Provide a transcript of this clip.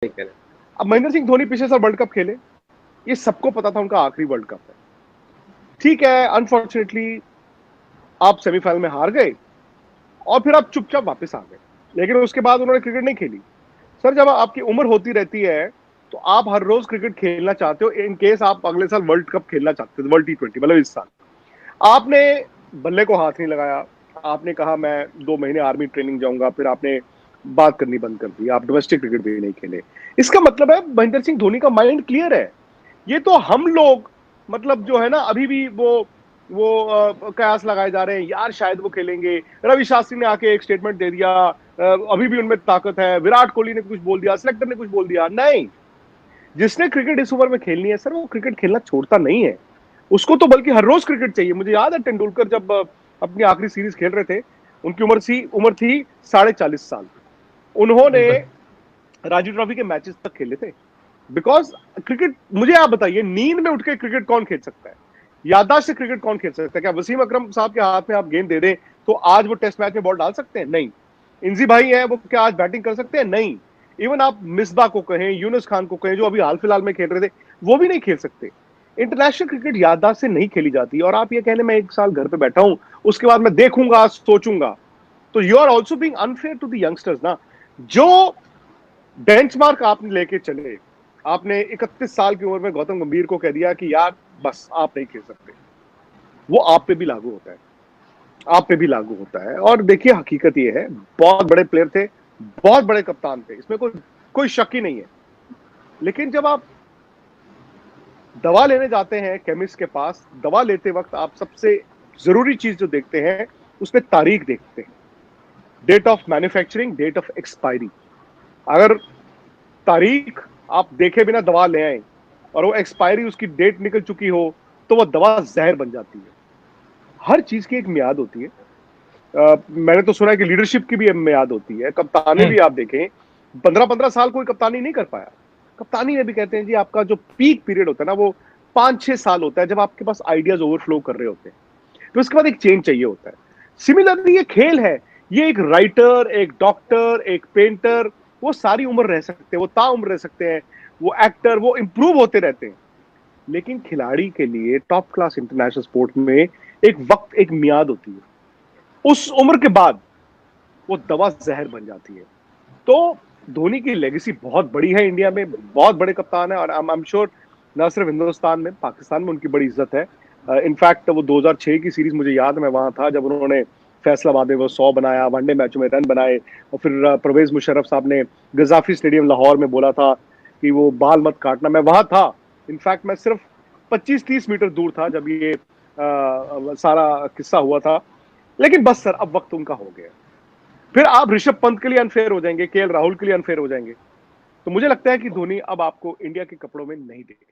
नहीं खेले। अब महेंद्र सिंह धोनी पिछले साल वर्ल्ड कप खेले, ये सबको पता था उनका आखिरी वर्ल्ड कप है। ठीक है, अनफॉर्चुनेटली आप सेमीफाइनल में हार गए और फिर आप चुपचाप वापस आ गए, लेकिन उसके बाद उन्होंने क्रिकेट नहीं खेली। सर, जब आपकी उम्र होती रहती है तो आप हर रोज क्रिकेट खेलना चाहते हो, इन केस आप अगले साल वर्ल्ड कप खेलना चाहते हो, वर्ल्ड T20 मतलब इस साल आपने बल्ले को हाथ नहीं लगाया। आपने कहा मैं 2 महीने आर्मी ट्रेनिंग जाऊंगा, फिर आपने बात करनी बंद कर दी, आप डोमेस्टिक क्रिकेट भी नहीं खेले। इसका मतलब है महेंद्र सिंह धोनी का माइंड क्लियर है। ये तो हम लोग मतलब जो है ना, अभी भी वो कयास लगाए जा रहे हैं यार शायद वो खेलेंगे। रवि शास्त्री ने आके एक स्टेटमेंट दे दिया, अभी भी उनमें ताकत है। विराट कोहली ने कुछ बोल दिया, सिलेक्टर ने कुछ बोल दिया। नहीं, जिसने क्रिकेट इस उम्र में खेलनी है सर, वो क्रिकेट खेलना छोड़ता नहीं है। उसको तो बल्कि हर रोज क्रिकेट चाहिए। मुझे याद है तेंदुलकर जब अपनी आखिरी सीरीज खेल रहे थे, उनकी उम्र थी 40.5 साल। उन्होंने बिल्कुल। राजीव ट्रॉफी के मैचेस तक खेले थे। बिकॉज क्रिकेट, मुझे आप बताइए, नींद में उठ के क्रिकेट कौन खेल सकता है? याददाश्त से क्रिकेट कौन खेल सकता है? क्या वसीम अकरम साहब के हाथ में आप गेंद दे दें तो आज वो टेस्ट मैच में बॉल डाल सकते हैं? नहीं। इंजी भाई हैं, वो क्या आज बैटिंग कर सकते हैं? नहीं। इवन आप मिसबा को कहें, यूनुस खान को कहें, जो अभी हाल फिलहाल में खेल रहे थे, वो भी नहीं खेल सकते। इंटरनेशनल क्रिकेट याददाश्त से नहीं खेली जाती। और आप ये कहने, मैं 1 साल घर पे बैठा हूं, उसके बाद मैं देखूंगा सोचूंगा, तो you are also being unfair to the youngsters ना। जो बेंचमार्क आपने लेके चले, आपने 31 साल की उम्र में गौतम गंभीर को कह दिया कि यार बस आप नहीं खेल सकते, वो आप पे भी लागू होता है। आप पे भी लागू होता है। और देखिए, हकीकत ये है, बहुत बड़े प्लेयर थे, बहुत बड़े कप्तान थे, इसमें कोई कोई शक ही नहीं है। लेकिन जब आप दवा लेने जाते हैं केमिस्ट के पास, दवा लेते वक्त आप सबसे जरूरी चीज जो देखते हैं, उसमें तारीख देखते हैं। Date of manufacturing, date of expiry. अगर तारीख आप देखे बिना दवा ले आए और वो एक्सपायरी, उसकी डेट निकल चुकी हो, तो वो दवा जहर बन जाती है। हर चीज की एक मियाद होती है। मैंने तो सुना है कि लीडरशिप की भी मियाद होती है। कप्तानी भी हम्म। आप देखें, 15-15 साल कोई कप्तानी नहीं कर पाया। कप्तानी में भी कहते हैं जी, आपका जो पीक पीरियड होता है ना, वो 5-6 साल होता है, जब आपके पास आइडियाज ओवरफ्लो कर रहे होते हैं। तो उसके बाद एक चेंज चाहिए होता है। सिमिलरली ये खेल है। ये एक राइटर, एक डॉक्टर, एक पेंटर, वो सारी उम्र रह सकते हैं, वो ताउम्र रह सकते हैं। वो एक्टर, वो इंप्रूव होते रहते हैं। लेकिन खिलाड़ी के लिए टॉप क्लास इंटरनेशनल स्पोर्ट में एक वक्त, एक मियाद होती है। उस उम्र के बाद वो दवा जहर बन जाती है। तो धोनी की लेगेसी बहुत बड़ी है इंडिया में, बहुत बड़े कप्तान है। और आई एम श्योर ना सिर्फ हिंदुस्तान में, पाकिस्तान में उनकी बड़ी इज्जत है। इनफैक्ट वो 2006 की सीरीज मुझे याद है, मैं वहां था जब उन्होंने फैसलाबाद में वो 100 बनाया, वनडे मैचों में रन बनाए। और फिर परवेज मुशर्रफ साहब ने गजाफी स्टेडियम लाहौर में बोला था कि वो बाल मत काटना। मैं वहां था। इनफैक्ट मैं सिर्फ 25-30 मीटर दूर था जब ये सारा किस्सा हुआ था। लेकिन बस सर, अब वक्त उनका हो गया। फिर आप ऋषभ पंत के लिए अनफेयर हो जाएंगे, KL राहुल के लिए अनफेयर हो जाएंगे। तो मुझे लगता है कि धोनी अब आपको इंडिया के कपड़ों में नहीं देगा।